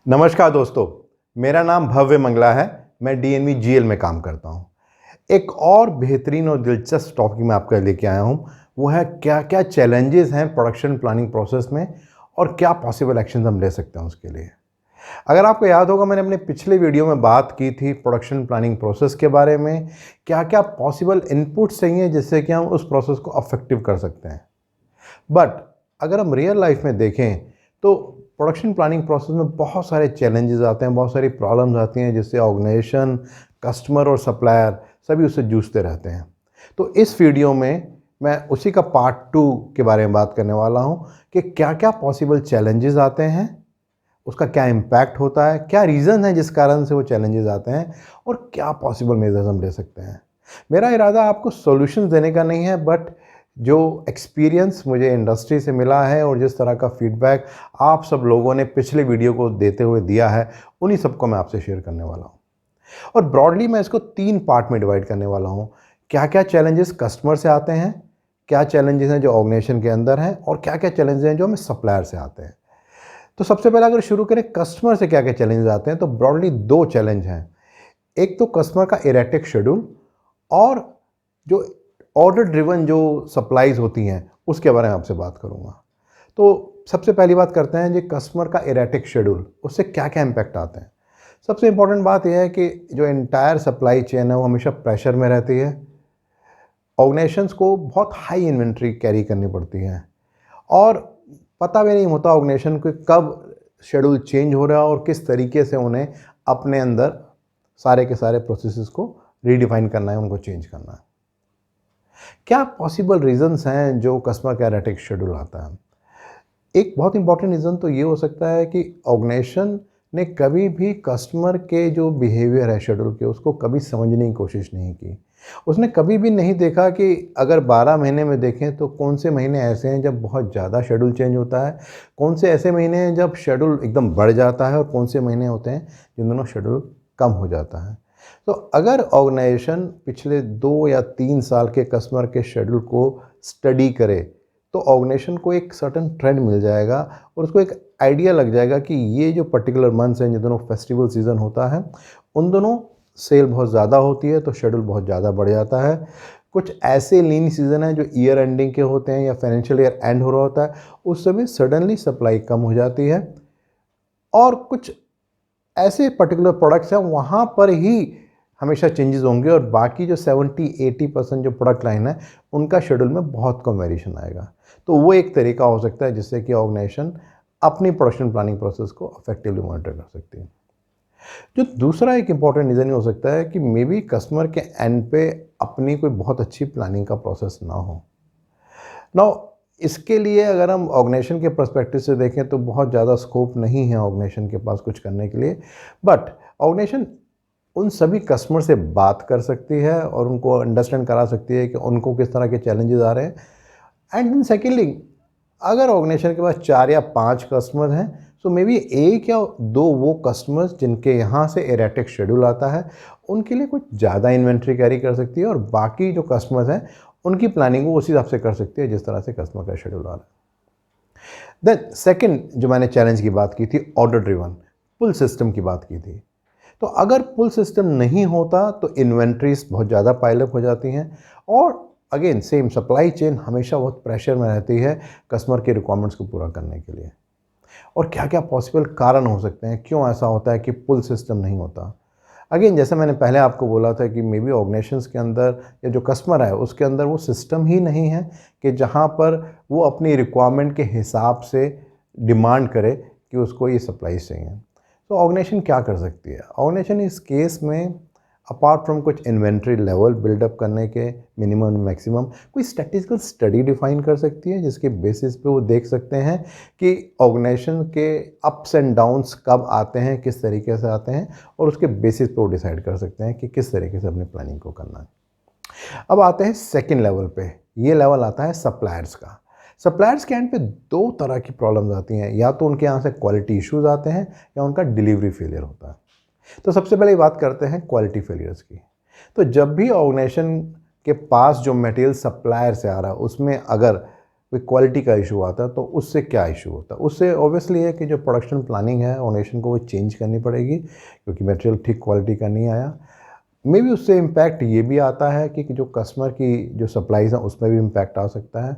नमस्कार दोस्तों, मेरा नाम भव्य मंगला है। मैं डीएनवी जीएल में काम करता हूँ। एक और बेहतरीन और दिलचस्प टॉपिक मैं आपके लिए लेके आया हूँ। वो है क्या क्या चैलेंजेस हैं प्रोडक्शन प्लानिंग प्रोसेस में और क्या पॉसिबल एक्शंस हम ले सकते हैं उसके लिए। अगर आपको याद होगा, मैंने अपने पिछले वीडियो में बात की थी प्रोडक्शन प्लानिंग प्रोसेस के बारे में, क्या क्या पॉसिबल इनपुट्स चाहिए जिससे कि हम उस प्रोसेस को अफेक्टिव कर सकते हैं। बट अगर हम रियल लाइफ में देखें तो प्रोडक्शन प्लानिंग प्रोसेस में बहुत सारे चैलेंजेस आते हैं, बहुत सारी प्रॉब्लम्स आती हैं जिससे ऑर्गेनाइजेशन, कस्टमर और सप्लायर सभी उससे जूझते रहते हैं। तो इस वीडियो में मैं उसी का पार्ट 2 के बारे में बात करने वाला हूं कि क्या क्या पॉसिबल चैलेंजेस आते हैं, उसका क्या इम्पैक्ट होता है, क्या रीज़न है जिस कारण से वो चैलेंजेस आते हैं और क्या पॉसिबल मेजर्स हम ले सकते हैं। मेरा इरादा आपको सॉल्यूशंस देने का नहीं है, बट जो एक्सपीरियंस मुझे इंडस्ट्री से मिला है और जिस तरह का फीडबैक आप सब लोगों ने पिछले वीडियो को देते हुए दिया है, उन्हीं सबको मैं आपसे शेयर करने वाला हूँ। और ब्रॉडली मैं इसको 3 पार्ट में डिवाइड करने वाला हूँ। क्या क्या चैलेंजेस कस्टमर से आते हैं, क्या चैलेंजेस हैं जो ऑर्गेनाइजेशन के अंदर हैं, और क्या क्या चैलेंजेस हैं जो हमें सप्लायर से आते हैं। तो सबसे पहले अगर शुरू करें कस्टमर से क्या क्या चैलेंजेस आते हैं, तो ब्रॉडली 2 चैलेंज हैं। एक तो कस्टमर का इरेटिक शेड्यूल, और जो ऑर्डर ड्रिवन जो सप्लाईज होती हैं उसके बारे में आपसे बात करूंगा। तो सबसे पहली बात करते हैं जो कस्टमर का इरेटिक शेड्यूल, उससे क्या क्या इम्पैक्ट आते हैं। सबसे इंपॉर्टेंट बात यह है कि जो एंटायर सप्लाई चेन है वो हमेशा प्रेशर में रहती है। ऑर्गेनाइजेशंस को बहुत हाई इन्वेंट्री कैरी करनी पड़ती है और पता भी नहीं होता ऑर्गेनाइजेशन को कब शेड्यूल चेंज हो रहा है और किस तरीके से उन्हें अपने अंदर सारे के सारे प्रोसेसेस को रीडिफाइन करना है, उनको चेंज करना है। क्या पॉसिबल रीजंस हैं जो कस्टमर का इरेटिक शेड्यूल आता है। एक बहुत इंपॉर्टेंट रीज़न तो ये हो सकता है कि ऑर्गेनाइजेशन ने कभी भी कस्टमर के जो बिहेवियर है शेड्यूल के, उसको कभी समझने की कोशिश नहीं की। उसने कभी भी नहीं देखा कि अगर 12 महीने में देखें तो कौन से महीने ऐसे हैं जब बहुत ज़्यादा शेड्यूल चेंज होता है, कौन से ऐसे महीने हैं जब शेड्यूल एकदम बढ़ जाता है, और कौन से महीने होते हैं जिन दोनों शेड्यूल कम हो जाता है। तो अगर ऑर्गेनाइजेशन पिछले 2 या 3 साल के कस्टमर के शेड्यूल को स्टडी करे तो ऑर्गेनाइजेशन को एक सर्टेन ट्रेंड मिल जाएगा और उसको एक आइडिया लग जाएगा कि ये जो पर्टिकुलर मंथ्स हैं, जिन दोनों फेस्टिवल सीज़न होता है, उन दोनों सेल बहुत ज़्यादा होती है तो शेड्यूल बहुत ज़्यादा बढ़ जाता है। कुछ ऐसे लीन सीज़न हैं जो ईयर एंडिंग के होते हैं या फाइनेंशियल ईयर एंड हो रहा होता है, उस समय सडनली सप्लाई कम हो जाती है। और कुछ ऐसे पर्टिकुलर प्रोडक्ट्स हैं वहाँ पर ही हमेशा चेंजेस होंगे और बाकी जो 70-80% जो प्रोडक्ट लाइन है उनका शेड्यूल में बहुत कम वेरिएशन आएगा। तो वो एक तरीका हो सकता है जिससे कि ऑर्गेनाइजेशन अपनी प्रोडक्शन प्लानिंग प्रोसेस को इफेक्टिवली मॉनिटर कर सकती है। जो दूसरा एक इंपॉर्टेंट रीज़न ये हो सकता है कि मे बी कस्टमर के एंड पे अपनी कोई बहुत अच्छी प्लानिंग का प्रोसेस ना हो। नाउ इसके लिए अगर हम ऑर्गेनाइजेशन के पर्सपेक्टिव से देखें तो बहुत ज़्यादा स्कोप नहीं है ऑर्गेनाइजेशन के पास कुछ करने के लिए, बट ऑर्गेनाइजेशन उन सभी कस्टमर से बात कर सकती है और उनको अंडरस्टैंड करा सकती है कि उनको किस तरह के चैलेंजेस आ रहे हैं। एंड देन सेकेंडली, अगर ऑर्गेनाइजेशन के पास 4 या 5 कस्टमर हैं, सो मे बी 1 या 2 वो कस्टमर्स जिनके यहाँ से एरेटिक शेड्यूल आता है उनके लिए कुछ ज़्यादा इन्वेंट्री कैरी कर सकती है और बाकी जो कस्टमर्स हैं उनकी प्लानिंग वो उसी हिसाब से कर सकती है जिस तरह से कस्टमर का शेड्यूल आ रहा है। देन सेकेंड जो मैंने चैलेंज की बात की थी, ऑर्डर ड्रिवन पुल सिस्टम की बात की थी। तो अगर पुल सिस्टम नहीं होता तो इन्वेंट्रीज बहुत ज़्यादा पाइलअप हो जाती हैं और अगेन सेम सप्लाई चेन हमेशा बहुत प्रेशर में रहती है कस्टमर के रिक्वायरमेंट्स को पूरा करने के लिए। और क्या क्या पॉसिबल कारण हो सकते हैं क्यों ऐसा होता है कि पुल सिस्टम नहीं होता। अगेन जैसे मैंने पहले आपको बोला था कि मे बी ऑर्गेनाइजेशंस के अंदर या जो कस्टमर है उसके अंदर वो सिस्टम ही नहीं है कि जहाँ पर वो अपनी रिक्वायरमेंट के हिसाब से डिमांड करे कि उसको ये सप्लाईज चाहिए। तो ऑर्गेनाइजेशन क्या कर सकती है। ऑर्गेनाइजेशन इस केस में अपार्ट फ्रॉम कुछ इन्वेंट्री लेवल बिल्डअप करने के मिनिमम मैक्सिमम कोई स्टैटिस्टिकल स्टडी डिफाइन कर सकती है जिसके बेसिस पे वो देख सकते हैं कि ऑर्गेनाइजेशन के अप्स एंड डाउन्स कब आते हैं, किस तरीके से आते हैं, और उसके बेसिस पे वो डिसाइड कर सकते हैं कि किस तरीके से अपनी प्लानिंग को करना है। अब आते हैं सेकेंड लेवल पे। ये लेवल आता है सप्लायर्स का। सप्लायर्स के एंड पे 2 तरह की प्रॉब्लम्स आती हैं, या तो उनके यहाँ से क्वालिटी इश्यूज आते हैं या उनका डिलीवरी फेलियर होता है। तो सबसे पहले बात करते हैं क्वालिटी फेलियर्स की। तो जब भी ऑर्गेनाइजेशन के पास जो मटेरियल सप्लायर से आ रहा है उसमें अगर कोई क्वालिटी का इशू आता है तो उससे क्या इशू होता है? उससे ऑब्वियसली है कि जो प्रोडक्शन प्लानिंग है ऑर्गेनाइजेशन को वो चेंज करनी पड़ेगी, क्योंकि मटेरियल ठीक क्वालिटी का नहीं आया। मे बी उससे इम्पैक्ट ये भी आता है कि जो कस्टमर की जो सप्लाईज़ हैं उसमें भी इम्पैक्ट आ सकता है।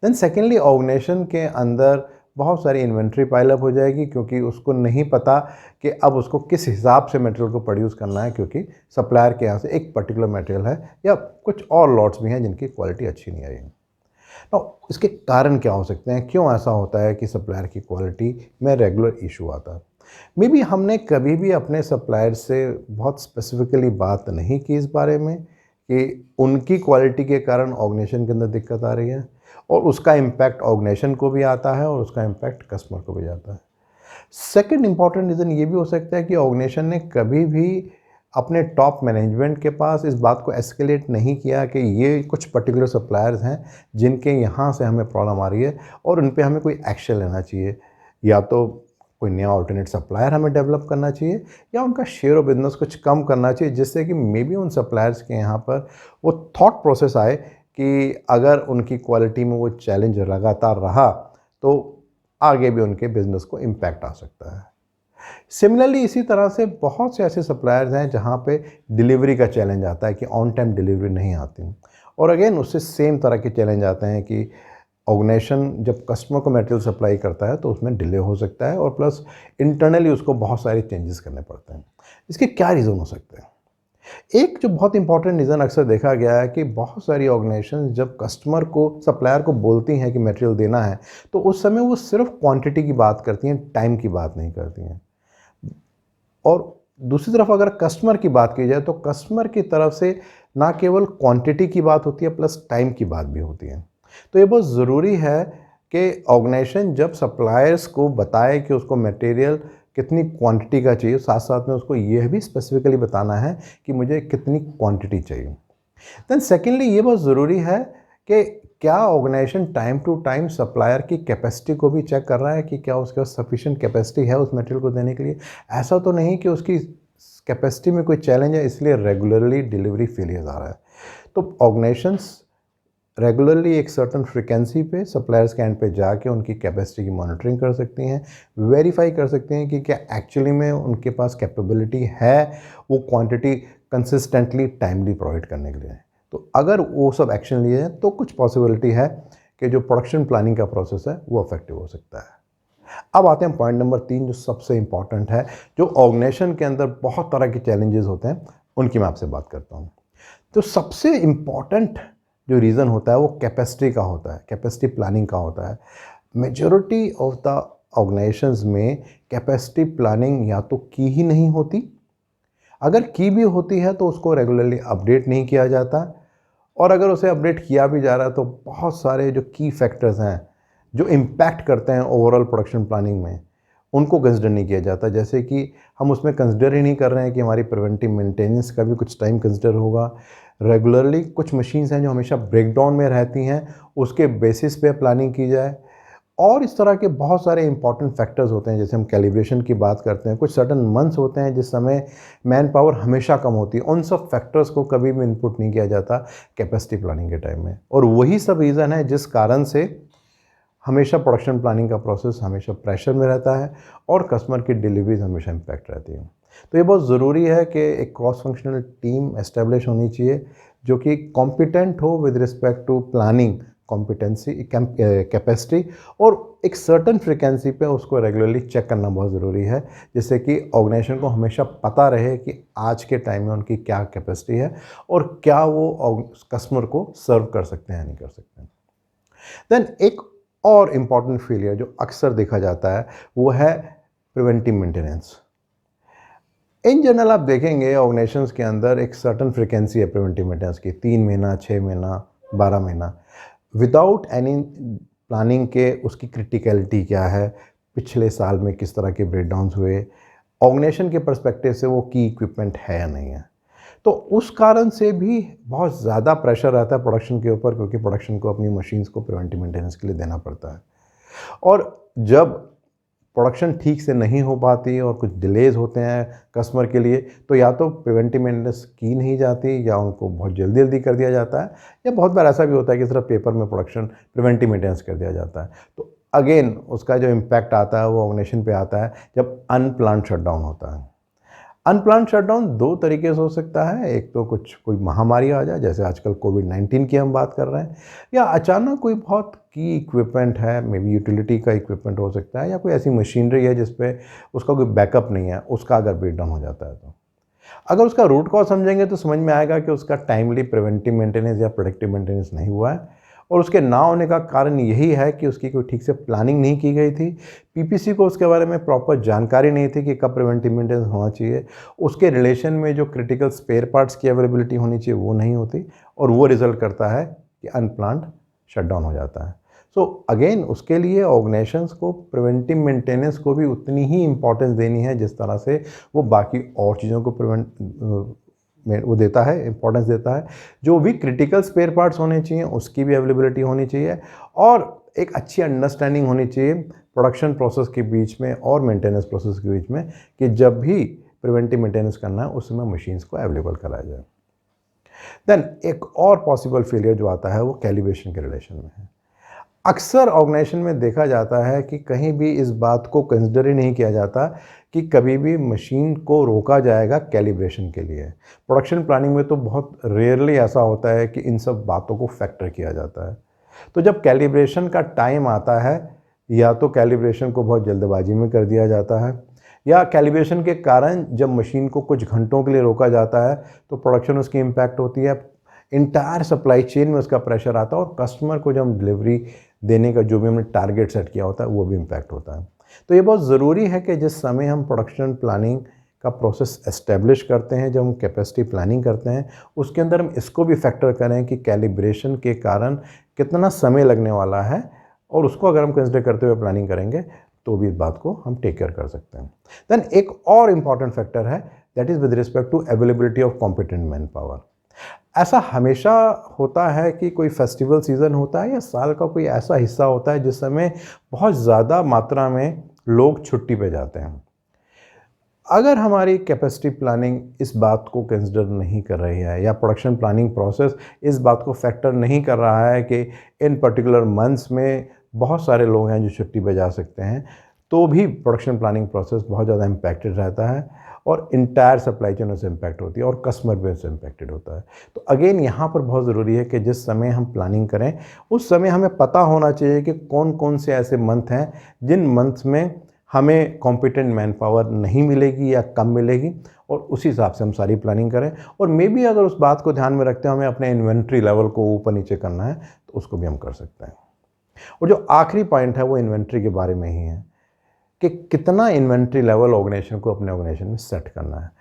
देन सेकेंडली ऑर्गेनाइजेशन के अंदर बहुत सारी इन्वेंट्री पाइलअप हो जाएगी, क्योंकि उसको नहीं पता कि अब उसको किस हिसाब से मटेरियल को प्रोड्यूस करना है, क्योंकि सप्लायर के यहाँ से एक पर्टिकुलर मटेरियल है या कुछ और लॉट्स भी हैं जिनकी क्वालिटी अच्छी नहीं आई है। तो इसके कारण क्या हो सकते हैं, क्यों ऐसा होता है कि सप्लायर की क्वालिटी में रेगुलर इशू आता है? मे बी हमने कभी भी अपने सप्लायर से बहुत स्पेसिफिकली बात नहीं की इस बारे में कि उनकी क्वालिटी के कारण ऑर्गेनाइजेशन के अंदर दिक्कत आ रही है, और उसका इम्पैक्ट ऑर्गेनाइजेशन को भी आता है और उसका इम्पैक्ट कस्टमर को भी जाता है। सेकंड इम्पॉर्टेंट रीज़न ये भी हो सकता है कि ऑर्गेनाइजेशन ने कभी भी अपने टॉप मैनेजमेंट के पास इस बात को एस्केलेट नहीं किया कि ये कुछ पर्टिकुलर सप्लायर्स हैं जिनके यहाँ से हमें प्रॉब्लम आ रही है और उन पे हमें कोई एक्शन लेना चाहिए। या तो कोई नया ऑल्टरनेट सप्लायर हमें डेवलप करना चाहिए, या उनका शेयर ऑफ बिजनेस कुछ कम करना चाहिए, जिससे कि मे बी उन सप्लायर्स के यहाँ पर वो थॉट प्रोसेस आए कि अगर उनकी क्वालिटी में वो चैलेंज लगातार रहा तो आगे भी उनके बिज़नेस को इम्पैक्ट आ सकता है। सिमिलरली इसी तरह से बहुत से ऐसे सप्लायर्स हैं जहाँ पे डिलीवरी का चैलेंज आता है कि ऑन टाइम डिलीवरी नहीं आती, और अगेन उससे सेम तरह के चैलेंज आते हैं कि ऑर्गेनाइजेशन जब कस्टमर को मटेरियल सप्लाई करता है तो उसमें डिले हो सकता है, और प्लस इंटरनली उसको बहुत सारे चेंजेस करने पड़ते हैं। इसके क्या रीज़न हो सकते हैं? एक जो बहुत इंपॉर्टेंट रीज़न अक्सर देखा गया है कि बहुत सारी ऑर्गेनाइजेशन जब कस्टमर को सप्लायर को बोलती हैं कि मटेरियल देना है, तो उस समय वो सिर्फ क्वांटिटी की बात करती हैं, टाइम की बात नहीं करती हैं। और दूसरी तरफ अगर कस्टमर की बात की जाए तो कस्टमर की तरफ से ना केवल क्वांटिटी की बात होती है, प्लस टाइम की बात भी होती है। तो ये बहुत ज़रूरी है कि ऑर्गेनाइजेशन जब सप्लायर्स को बताए कि उसको मटेरियल कितनी क्वांटिटी का चाहिए, साथ साथ में उसको यह भी स्पेसिफिकली बताना है कि मुझे कितनी क्वांटिटी चाहिए। देन सेकेंडली ये बहुत ज़रूरी है कि क्या organisation time to time supplier की कैपेसिटी को भी चेक कर रहा है कि क्या उसके पास सफिशिएंट कैपेसिटी है उस मटेरियल को देने के लिए। ऐसा तो नहीं कि उसकी कैपेसिटी में कोई चैलेंज है इसलिए रेगुलरली डिलीवरी फेलियर्स आ रहा है। तो ऑर्गेनाइजेशंस रेगुलरली एक सर्टन फ्रिक्वेंसी पे सप्लायर्स के एंड पे जाके उनकी कैपेसिटी की मॉनिटरिंग कर सकती हैं, वेरीफाई कर सकते हैं कि क्या एक्चुअली में उनके पास कैपेबिलिटी है वो क्वांटिटी कंसिस्टेंटली टाइमली प्रोवाइड करने के लिए। तो अगर वो सब एक्शन लिए हैं तो कुछ पॉसिबिलिटी है कि जो प्रोडक्शन प्लानिंग का प्रोसेस है वो इफेक्टिव हो सकता है। अब आते हैं पॉइंट नंबर 3 जो सबसे इम्पॉर्टेंट है, जो ऑर्गेनाइजेशन के अंदर बहुत तरह के चैलेंजेस होते हैं उनकी मैं आपसे बात करता हूँ। तो सबसे इम्पॉर्टेंट जो रीज़न होता है वो कैपेसिटी का होता है, कैपेसिटी प्लानिंग का होता है। मेजॉरिटी ऑफ द ऑर्गेनाइजेशंस में कैपेसिटी प्लानिंग या तो की ही नहीं होती, अगर की भी होती है तो उसको रेगुलरली अपडेट नहीं किया जाता, और अगर उसे अपडेट किया भी जा रहा है तो बहुत सारे जो की फैक्टर्स हैं जो इम्पैक्ट करते हैं ओवरऑल प्रोडक्शन प्लानिंग में उनको कंसिडर नहीं किया जाता। जैसे कि हम उसमें कंसिडर ही नहीं कर रहे हैं कि हमारी प्रिवेंटिव मेंटेनेंस का भी कुछ टाइम कंसिडर होगा। रेगुलरली कुछ मशीन्स हैं जो हमेशा ब्रेकडाउन में रहती हैं, उसके बेसिस पे प्लानिंग की जाए। और इस तरह के बहुत सारे इंपॉर्टेंट फैक्टर्स होते हैं, जैसे हम कैलिब्रेशन की बात करते हैं, कुछ सर्टन मंथ्स होते हैं जिस समय मैन पावर हमेशा कम होती है। उन सब फैक्टर्स को कभी भी इनपुट नहीं किया जाता कैपेसिटी प्लानिंग के टाइम में, और वही सब रीज़न है जिस कारण से हमेशा प्रोडक्शन प्लानिंग का प्रोसेस हमेशा प्रेशर में रहता है और कस्टमर की डिलीवरीज हमेशा इम्पैक्ट रहती है। तो ये बहुत ज़रूरी है कि एक क्रॉस फंक्शनल टीम एस्टेब्लिश होनी चाहिए जो कि कॉम्पिटेंट हो with respect to planning, competency, capacity, और एक सर्टन फ्रिक्वेंसी पे उसको रेगुलरली चेक करना बहुत ज़रूरी है, जिससे कि ऑर्गेनाइजेशन को हमेशा पता रहे कि आज के टाइम में उनकी क्या कैपेसिटी है और क्या वो कस्टमर को सर्व कर सकते हैं या नहीं कर सकते हैं। देन एक और इम्पॉर्टेंट फेलियर जो अक्सर देखा जाता है वो है प्रिवेंटिव मेंटेनेंस। इन जनरल आप देखेंगे ऑर्गेनाइजेशंस के अंदर एक सर्टन फ्रिक्वेंसी है प्रिवेंटिव मेंटेनेंस की, 3 महीना, 6 महीना, 12 महीना, विदाउट एनी प्लानिंग के उसकी क्रिटिकलिटी क्या है, पिछले साल में किस तरह के ब्रेकडाउन्स हुए, ऑर्गेनाइजेशन के पर्सपेक्टिव से वो की इक्विपमेंट है या नहीं है। तो उस कारण से भी बहुत ज़्यादा प्रेशर रहता है प्रोडक्शन के ऊपर, क्योंकि प्रोडक्शन को अपनी मशीन्स को प्रिवेंटिव मेंटेनेंस के लिए देना पड़ता है। और जब प्रोडक्शन ठीक से नहीं हो पाती और कुछ डिलेज होते हैं कस्टमर के लिए, तो या तो प्रिवेंटिव मेंटेनेंस की नहीं जाती या उनको बहुत जल्दी जल्दी कर दिया जाता है, या बहुत बार ऐसा भी होता है कि सिर्फ पेपर में प्रोडक्शन प्रिवेंटिव मेंटेनेंस कर दिया जाता है। तो अगेन उसका जो इम्पैक्ट आता है वो ऑर्गेनाइजेशन पे आता है जब अनप्लान्ड शटडाउन होता है। अनप्लान्ड शटडाउन दो तरीके से हो सकता है, एक तो कोई महामारी आ जाए, जैसे आजकल कोविड-19 की हम बात कर रहे हैं, या अचानक कोई बहुत की इक्विपमेंट है, मे बी यूटिलिटी का इक्विपमेंट हो सकता है, या कोई ऐसी मशीनरी है जिस पे उसका कोई बैकअप नहीं है, उसका अगर ब्रेकडाउन हो जाता है तो। अगर उसका रूट कॉज समझेंगे तो समझ में आएगा कि उसका टाइमली प्रिवेंटिव मेंटेनेंस या प्रोडक्टिव मेंटेनेंस नहीं हुआ है, और उसके ना होने का कारण यही है कि उसकी कोई ठीक से प्लानिंग नहीं की गई थी, पीपीसी को उसके बारे में प्रॉपर जानकारी नहीं थी कि कब प्रिवेंटिव मेंटेनेंस होना चाहिए, उसके रिलेशन में जो क्रिटिकल स्पेयर पार्ट्स की अवेलेबिलिटी होनी चाहिए वो नहीं होती, और वो रिजल्ट करता है कि अनप्लान्ड शटडाउन हो जाता है। सो अगेन उसके लिए ऑर्गेनाइजेशंस को प्रिवेंटिव मेंटेनेंस को भी उतनी ही इम्पोर्टेंस देनी है जिस तरह से वो बाकी और चीज़ों को वो देता है, इम्पोर्टेंस देता है। जो भी क्रिटिकल स्पेयर पार्ट्स होने चाहिए उसकी भी अवेलेबिलिटी होनी चाहिए, और एक अच्छी अंडरस्टैंडिंग होनी चाहिए प्रोडक्शन प्रोसेस के बीच में और मेंटेनेंस प्रोसेस के बीच में कि जब भी प्रिवेंटिव मेंटेनेंस करना है उस समय मशीन्स को अवेलेबल कराया जाए। देन एक और पॉसिबल फेलियर जो आता है वो कैलिब्रेशन के रिलेशन में है। अक्सर ऑर्गेनाइजेशन में देखा जाता है कि कहीं भी इस बात को कंसिडर ही नहीं किया जाता कि कभी भी मशीन को रोका जाएगा कैलिब्रेशन के लिए। प्रोडक्शन प्लानिंग में तो बहुत रेयरली ऐसा होता है कि इन सब बातों को फैक्टर किया जाता है। तो जब कैलिब्रेशन का टाइम आता है, या तो कैलिब्रेशन को बहुत जल्दबाजी में कर दिया जाता है, या कैलिब्रेशन के कारण जब मशीन को कुछ घंटों के लिए रोका जाता है तो प्रोडक्शन उसकी इम्पैक्ट होती है, इंटायर सप्लाई चेन में उसका प्रेशर आता है, और कस्टमर को जब हम डिलीवरी देने का जो भी हमने टारगेट सेट किया होता है वो भी इम्पैक्ट होता है। तो ये बहुत ज़रूरी है कि जिस समय हम प्रोडक्शन प्लानिंग का प्रोसेस एस्टेब्लिश करते हैं, जब हम कैपेसिटी प्लानिंग करते हैं, उसके अंदर हम इसको भी फैक्टर करें कि कैलिब्रेशन के कारण कितना समय लगने वाला है, और उसको अगर हम कंसिडर करते हुए प्लानिंग करेंगे तो भी इस बात को हम टेक केयर कर सकते हैं। देन एक और इम्पॉर्टेंट फैक्टर है, that is with respect to availability of competent manpower. ऐसा हमेशा होता है कि कोई फेस्टिवल सीज़न होता है या साल का कोई ऐसा हिस्सा होता है जिस समय बहुत ज़्यादा मात्रा में लोग छुट्टी पे जाते हैं। अगर हमारी कैपेसिटी प्लानिंग इस बात को कंसिडर नहीं कर रही है, या प्रोडक्शन प्लानिंग प्रोसेस इस बात को फैक्टर नहीं कर रहा है कि इन पर्टिकुलर मंथ्स में बहुत सारे लोग हैं जो छुट्टी पे जा सकते हैं, तो भी प्रोडक्शन प्लानिंग प्रोसेस बहुत ज़्यादा इम्पैक्टेड रहता है, और इंटायर सप्लाई चेन उससे इम्पैक्ट होती है, और कस्टमर भी उससे इम्पैक्टेड होता है। तो अगेन यहाँ पर बहुत ज़रूरी है कि जिस समय हम प्लानिंग करें उस समय हमें पता होना चाहिए कि कौन कौन से ऐसे मंथ हैं जिन मंथ्स में हमें कॉम्पिटेंट मैन पावर नहीं मिलेगी या कम मिलेगी, और उसी हिसाब से हम सारी प्लानिंग करें। और मे बी अगर उस बात को ध्यान में रखते हैं हमें अपने इन्वेंट्री लेवल को ऊपर नीचे करना है तो उसको भी हम कर सकते हैं। और जो आखिरी पॉइंट है वो इन्वेंट्री के बारे में ही है कि कितना इन्वेंट्री लेवल ऑर्गेनाइजेशन को अपने ऑर्गेनाइजेशन में सेट करना है।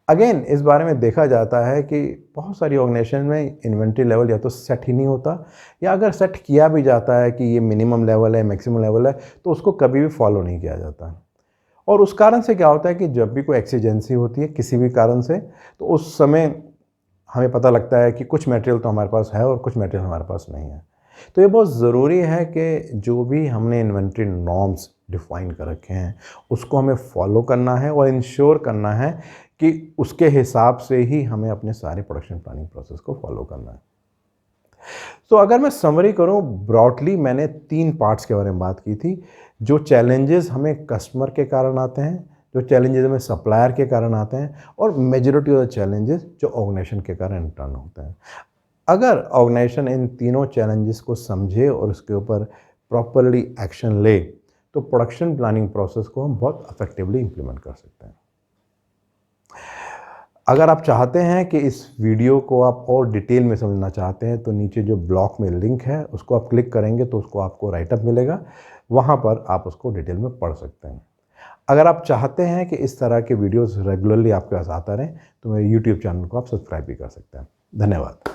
अगेन इस बारे में देखा जाता है कि बहुत सारी ऑर्गेनाइजेशन में इन्वेंट्री लेवल या तो सेट ही नहीं होता, या अगर सेट किया भी जाता है कि ये मिनिमम लेवल है, मैक्सिमम लेवल है, तो उसको कभी भी फॉलो नहीं किया जाता। और उस कारण से क्या होता है कि जब भी कोई एक्सीजेंसी होती है किसी भी कारण से, तो उस समय हमें पता लगता है कि कुछ मटेरियल तो हमारे पास है और कुछ मटेरियल हमारे पास नहीं है। तो ये बहुत ज़रूरी है कि जो भी हमने इन्वेंट्री नॉर्म्स डिफ़ाइन कर रखे हैं उसको हमें फॉलो करना है, और इंश्योर करना है कि उसके हिसाब से ही हमें अपने सारे प्रोडक्शन प्लानिंग प्रोसेस को फॉलो करना है। तो अगर मैं समरी करूं, ब्रॉडली मैंने 3 पार्ट्स के बारे में बात की थी। जो चैलेंजेस हमें कस्टमर के कारण आते हैं, जो चैलेंजेस हमें सप्लायर के कारण आते हैं, और मेजॉरिटी ऑफ द चैलेंजेस जो ऑर्गेनाइजेशन के कारण इंटर्न होते हैं। अगर ऑर्गेनाइजेशन इन तीनों चैलेंजेस को समझे और उसके ऊपर प्रॉपरली एक्शन ले तो प्रोडक्शन प्लानिंग प्रोसेस को हम बहुत इफेक्टिवली इम्प्लीमेंट कर सकते हैं। अगर आप चाहते हैं कि इस वीडियो को आप और डिटेल में समझना चाहते हैं तो नीचे जो ब्लॉग में लिंक है उसको आप क्लिक करेंगे तो उसको आपको राइटअप मिलेगा, वहाँ पर आप उसको डिटेल में पढ़ सकते हैं। अगर आप चाहते हैं कि इस तरह के वीडियोस रेगुलरली आपके पास आता रहें तो मेरे यूट्यूब चैनल को आप सब्सक्राइब भी कर सकते हैं। धन्यवाद।